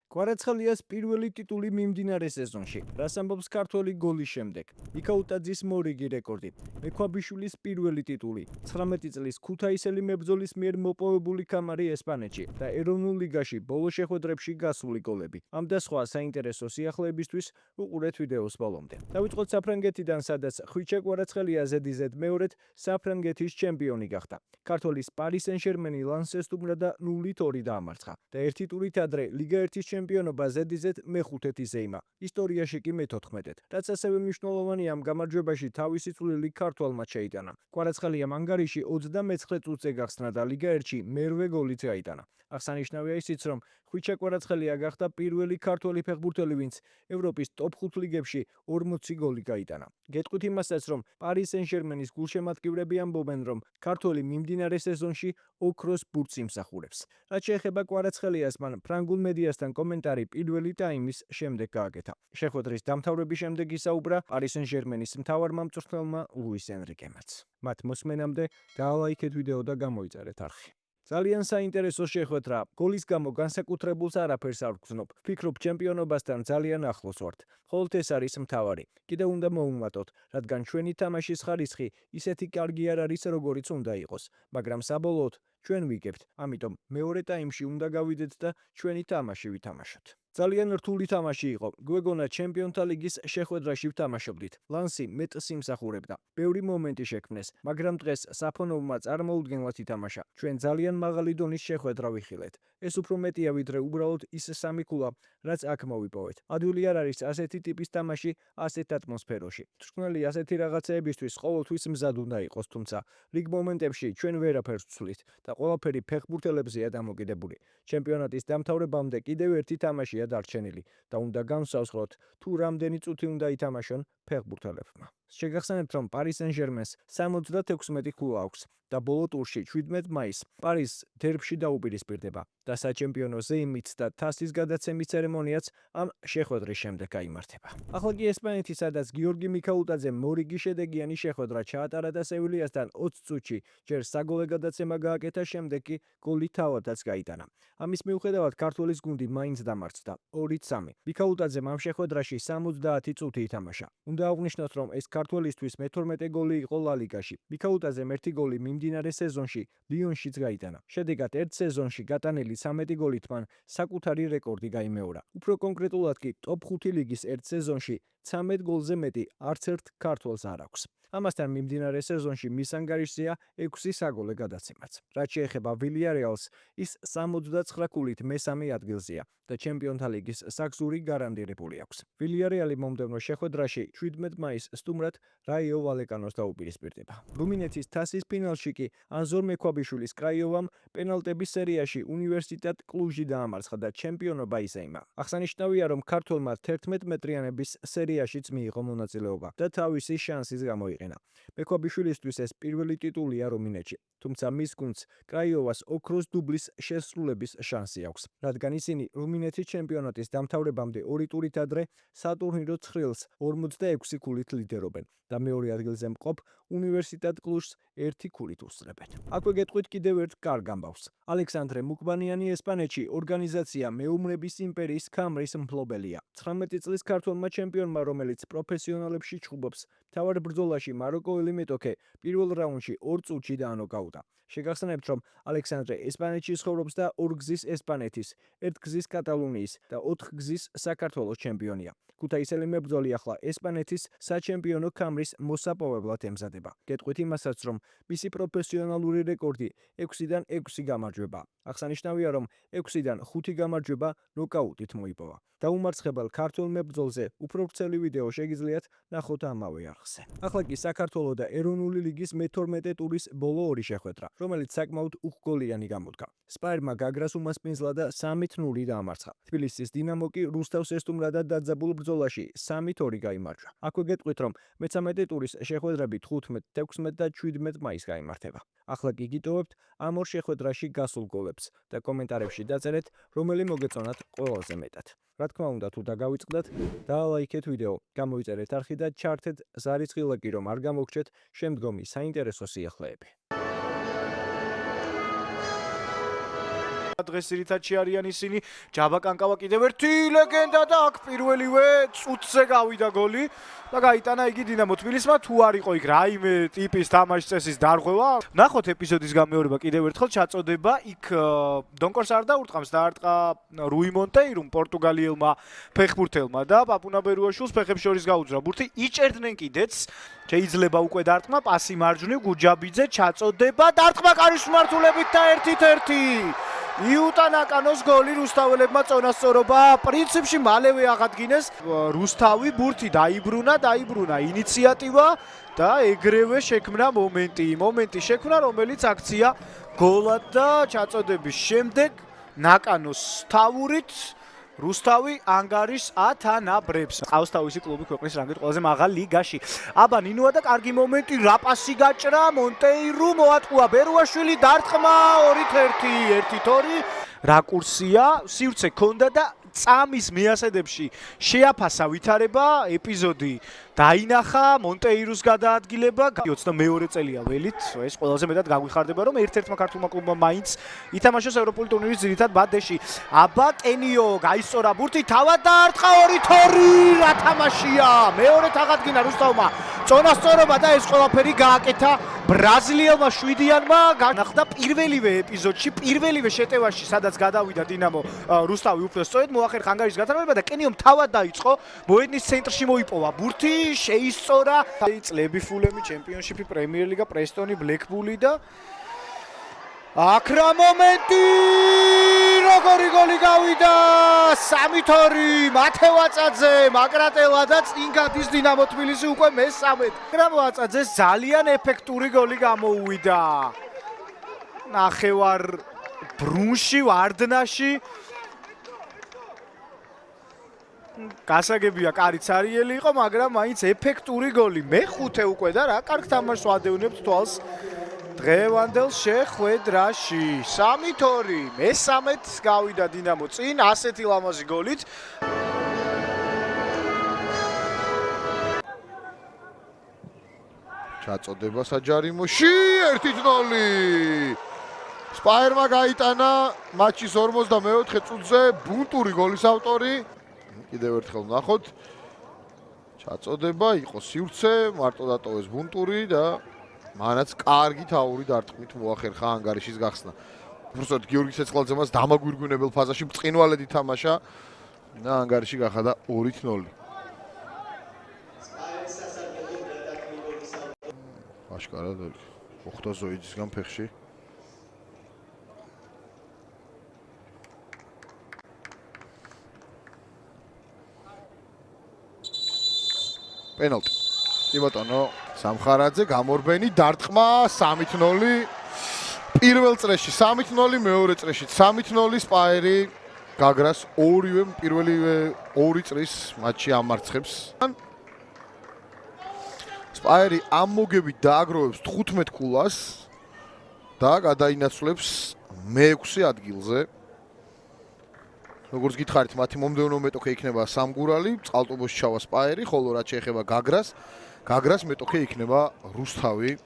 კვარაცხელიას პირველი ტიტული მიმდინარე სეზონში. რას ამბობს ქართველი გოლის შემდეგ? მიქაუტაძის მორიგი რეკორდი. მექვაბიშვილის პირველი ტიტული. 19 წლის ქუთაისელი მებრძოლის მიერ მოპოვებული კამარი ესპანეთში და ეროვნულ ლიგაში ბოლო შეხვედრებში გასული გოლები. ამ და სხვა საინტერესო სიახლეებისთვის უყურეთ ვიდეოს ბოლომდე. დავიწყოთ საფრანგეთიდან, სადაც ხვიჩა კვარაცხელია ზედიზედ მეორედ საფრანგეთის ჩემპიონი გახდა. ქართველის Paris Saint-Germain-ი ლანსეს სტუმრად და 0-2 დაამარცხა და ერთი ტურით ადრე ლიგა 1-ის ჩემპიონობა ზედიზედ მეხუთედ იზეიმა, ისტორიაში კი მე-14-ად. რაც ასევე მნიშვნელოვანია, ამ გამარჯვებაში თავისი წვლილი ქართველმა შეიტანა. კვარაცხელიამ ანგარიში 29 წუთზე გახსნა და ლიგა 1-ში მერვე გოლიც გაიტანა. აღსანიშნავია ისიც, რომ ხვიჩა კვარაცხელია გახდა პირველი ქართველი ფეხბურთელი, ვინც ევროპის ტოპ 5 ლიგებში 40 გოლი გაიტანა. გეტყვით იმასაც, რომ Paris Saint-Germain-ის გულშემატკივრები ამბობენ, რომ ქართველი მიმდინარე სეზონში ოქროს ბურთს იმსახურებს. რაც შეეხება კვარაცხელიას, მან ფრანგულ მედიასთან კომენტარი პირველი ტაიმის შემდეგ გააკეთა. შეხვედრის დამთავრების შემდეგ ისაუბრა Paris Saint-Germain-ის მთავარმა მწვრთნელმა ლუის ენრიკემაც. მათ მოსმენამდე დაალაიქეთ ვიდეო და გამოიწერეთ არხი. ძალიან საინტერესო შეხვედრა. გოლის გამო განსაკუთრებულს არაფერს არ ვგრძნობ. ვფიქრობ, ჩემპიონობასთან ძალიან ახლოს ვართ. მხოლოდ ეს არის მთავარი. კიდევ უნდა მოუმატოთ, რადგან ჩვენი თამაშის ხარისხი ისეთი კარგი არ არის, როგორიც უნდა იყოს, მაგრამ საბოლოოდ ჩვენ ვიგებთ. ამიტომ მეორე ტაიმში უნდა გავიდეთ და ჩვენი თამაში ვითამაშოთ. ძალიან რთული თამაში იყო. გვეგონა ჩემპიონთა ლიგის შეხვედრაში ვთამაშობდით. ლანსი მეტს იმსახურებდა. ბევრი მომენტი შექმნეს, მაგრამ დღეს საფონოვმა წარმოუდგენლად ითამაშა. ჩვენ ძალიან მაღალი დონის შეხვედრა ვიხილეთ. ეს უფრო მეტია ვიდრე უბრალოდ ის სამი ქულა, რაც აქ მოვიპოვეთ. ადვილი არ არის ასეთი ტიპის თამაში ასეთ ატმოსფეროში. მწვრთნელი ასეთი რაღაცეებისთვის ყოველთვის მზად უნდა იყოს, თუმცა რიგ მომენტებში ჩვენ ვერაფერს ვცვლით და ყველაფერი ფეხბურთელებზეა დამოკიდებული. ჩემპიონატის დამთავრებამდე კიდევ ერთი თამაშია დარჩენილი და უნდა განსავსხოთ, თუ რამდენი წუთი უნდა ითამაშონ ფეხბურთელებმა. შეგახსენებთ, რომ Paris Saint-Germain-ს 76 ქულა აქვს და ბოლო ტურში 17 მაისს პარის დერბში დაუპირისპირდება და საჩემპიონო ზეიმით და თასის გადაცემის ცერემონიაც ამ შეხვედრის შემდეგ გაიმართება. ახლა კი ესპანეთი, სადაც გიორგი მიქაუტაძემ მორიგი შედეგიანი შეხვედრა ჩაატარა და სევილიასთან 20 წუთში ჯერ საგოლე გადაცემა გააკეთა, შემდეგ კი გოლი თავადაც გაიტანა. ამის მიუხედავად ქართველის გუნდი მაინც დამარცხდა 2-3. მიქაუტაძემ ამ შეხვედრაში 70 წუთი ითამაშა. უნდა აღვნიშნოთ, რომ ეს ქართველისთვის მე-12 გოლი იყო ლა ლიგაში. მიქაუტაძემ ერთი გოლი მიმდინარე სეზონში ლიონშიც გაიტანა. შედეგად ერთ სეზონში გატანილი 13 გოლით მან საკუთარი რეკორდი გაიმეორა. უფრო კონკრეტულად კი ტოპ 5 ლიგის ერთ სეზონში 13 გოლზე მეტი არც ერთ ქართველს არ აქვს. ამასთან მიმდინარე სეზონში მის ანგარიშზეა 6 საგოლე გადაცემაც. რაც შეეხება ვილიარეალს, ის 69 ქულით მესამე ადგილზეა და ჩემპიონთა ლიგის საგზური გარანტირებული აქვს. ვილიარეალი მომდევნო შეხვედრაში 17 მაისს სტუმრად რაიო ვალეკანოს დაუპირისპირდება. რუმინეთის თასის ფინალში კი ანზორ მექვაბიშვილის კრაიოვამ პენალტების სერიაში უნივერსიტეტ კლუჟი დაამარცხა და ჩემპიონობა ისეიმა. აღსანიშნავია, რომ ქართველმა 11 მეტრიანების სერიაშიც მიიღო მონაწილეობა და თავისი შანსის გამოიყენა. მექვაბიშვილისთვის ეს პირველი ტიტულია რუმინეთში, თუმცა მის გუნდს კრაიოვას ოქროს დუბლის შესრულების შანსი აქვს, რადგან ისინი რუმინეთის ჩემპიონატის დამთავრებამდე 2 ტურით ადრე სატურნირო ცხრილს 46 ქულით ლიდერობენ და მეორე ადგილზე მყოფ უნივერსიტეტ კლუჟს 1 ქულით უსწრებენ. აქვე გეტყვით კიდევ ერთ კარგ ამბავს. ალექსანდრე მუკბანიანი ესპანეთში ორგანიზაცია მეომრების იმპერიის ქამრის მფლობელია. 19 წლის ქართველმა ჩემპიონმა, რომელიც პროფესიონალებში ჩხუბობს, მთავარ ბრძოლაში მაროკოელი მეტოქე პირველ რაუნდში 2 წუთში დაანოკაუტა. შეგახსენებთ, რომ ალექსანდრე ესპანეთში ცხოვრობს და 2 გზის ესპანეთის, 1 გზის კატალონიის და 4 გზის საქართველოს ჩემპიონია. ქუთაისელი მებრძოლი ახლა ესპანეთის საჩემპიონო ქამრის მოსაპოვებლად ემზადება. გეტყვით იმასაც, რომ მისი პროფესიონალური რეკორდი 6-დან 6 გამარჯვება. აღსანიშნავია, რომ 6-დან 5 გამარჯვება ნოკაუტით მოიპოვა. დაუმარცხებელ ქართველ მებრძოლზე უფრო ვრცელი ვიდეო შეგიძლიათ ნახოთ ამავე არხზე. ახლა კი საქართველოს და ეროვნული ლიგის მე-12 ტურის ბოლო 2 შეხვედრა, რომელიც საკმაოდ უხგოლიანი გამოდგა. სპაერმა გაგრას უმასპინძლა და 3-0 დაამარცხა. თბილისის დინამო კი რუსთავს ესტუმრა და დაძაბულ ბრძოლაში 3-2 გაიმარჯვა. აქვე გეტყვით, რომ მე-13 ტურის შეხვედრები 15, 16 და 17 მაისს გაიმართება. ახლა კი გიტოვებთ ამ ორ შეხვედრაში გასულ გოლებს და კომენტარებში დაწერეთ, რომელი მოგეწონათ ყველაზე მეტად. რა თქმა უნდა, თუ დაგავიწყდათ, დაალაიქეთ ვიდეო, გამოიწერეთ არხი და ჩართეთ ზარის ღილაკი, რომ არ გამოგჩეთ შემდგომი საინტერესო სიახლეები. დღეს ძირითადში არიან ისინი. ჯაბა კანკავა კიდევ ერთი ლეგენდა და აქ პირველივე წუთზე გავიდა გოლი და გაიტანა იგი დინამო თბილისმა. თუ არ იყო იქ რაიმე ტიპის თამაშის წესის დარღვევა, ნახოთ ეპიზოდის გამეორება კიდევ ერთხელ ჩაწოდება. იქ დონკორს არ დაურტყამს, დაარტყა რუი მონტეირუმ პორტუგალიელმა ფეხბურთელმა და პაპუნა ბერუაშვილს ფეხებს შორის გაუძრა ბურთი. იჭერდნენ კიდეც, შეიძლება უკვე დარტყმა, პასი მარჯვნივ გუჯაბიძე ჩაწოდება, დარტყმა კარის მიმართულებით და 1-1. იუტა ნაკანოს გოლი რუსთაველებმა წონასწორობა პრინციპში მალევე აღადგინეს. რუსთავი ბურთი დაიბრუნა ინიციატივა და ეგრევე შექმნა მომენტი შექმნა, რომელიც აქცია გოლად და ჩაწოდების შემდეგ ნაკანოს თავურით რუსთავი ანგარის ათანაბრებს. ყავს თავისი კლუბი ქვეყნის რანგით ყველაზე მაღალ ლიგაში. აბა ნინოა და კარგი მომენტი, რაპასი გაჭრა, მონტეირუ მოატყუა ბერუაშვილი, დარტყმა 2-1, 1-2. რაკურსია, სივრცე ქონდა და წამის მეასედებში შეაფასა ვითარება, ეპიზოდი დაინახა, მონტეირუს გადაადგილება. 22 წელია ველით, ეს ყველაზე მეტად გაგვიხარდება, რომ ერთ-ერთმა ქართულმა კლუბმა მაინც ითამაშოს ევროპული ტურნირის ძირითად ბადეში. აბა კენიო გაისწორა ბურთი, თავად დაარტყა 2-2. რა თამაშია! მეორედ აღადგინა რუსთავმა წონასწორობა და ეს ყველაფერი გააკეთა ბრაზილიელმა შვიდიანმა. განახდა პირველივე ეპიზოდში, პირველივე შეტევაში, სადაც გადავიდა დინამო რუსთავი უფრო სწორედ მოახერხა ანგარის გათამაშება და კენიომ თავად დაიწყო, მოედნის ცენტრში მოიპოვა ბურთი, შეისწორა. წლები ფულემი, ჩემპიონშიპი, პრემიერლიგა, პრესტონი, ბლეკბული და აქ რა მომენტი! როგორი გოლი გავიდა! 3-2 მათე ვაწაძე, მაგრატელა და წინ გადის დინამო თბილისი უკვე მესამედ. მაგრამ ვაწაძეს ძალიან ეფექტური გოლი გამოუვიდა. ნახევარ ბრუნში, ვარდნაში გასაგებია, კარიც არიელი იყო, მაგრამ მაინც ეფექტური გოლი. მეხუთე უკვე და რა კარგ თამაშს ვადევნებთ თვალს დღევანდელ შეხვედრაში. 3-2 მესამედ გავიდა დინამო წინ ასეთი ლამაზი გოლით. ჩაწოდება საჯარიმოში 1-0. სპაერმა გაიტანა მატჩის 44 წუთზე ბუნტური გოლის ავტორი. კიდევ ერთხელ ნახოთ. ჩაწოდება იყო სივრცე, მარტო დატოვეს ბუნტური და მანაც კარგი თავური დარტყმით მოახერხა ანგარიშის გახსნა. უბრალოდ გიორგი ცეცხლაძემას დამაგვირგვინებელ ფაზაში ბრწყინვალედ ითამაშა და ანგარიში გახადა 2-0. აშკარად ოხტა ზოიძისგან ფეხში. პენალტი. კი ბატონო, სამხარაძე გამორბენი დარტყმა 3-0. პირველ წრეში 3-0, მეორე წრეში 3-0 სპაერი გაგრას პირველივე 2 წრის მატჩი ამარცხებს. სპაერი ამ მოგებით დააგროვებს 15 ქულას და გადაინაცვლებს მე-6 ადგილზე. როგორც გითხარით, მათი მომდევნო მეტოქე იქნება სამგურალი, წყალტუბოში ჩავა სპაერი, ხოლო რაც შეეხება გაგრას მეტოქე იქნება რუსთავი.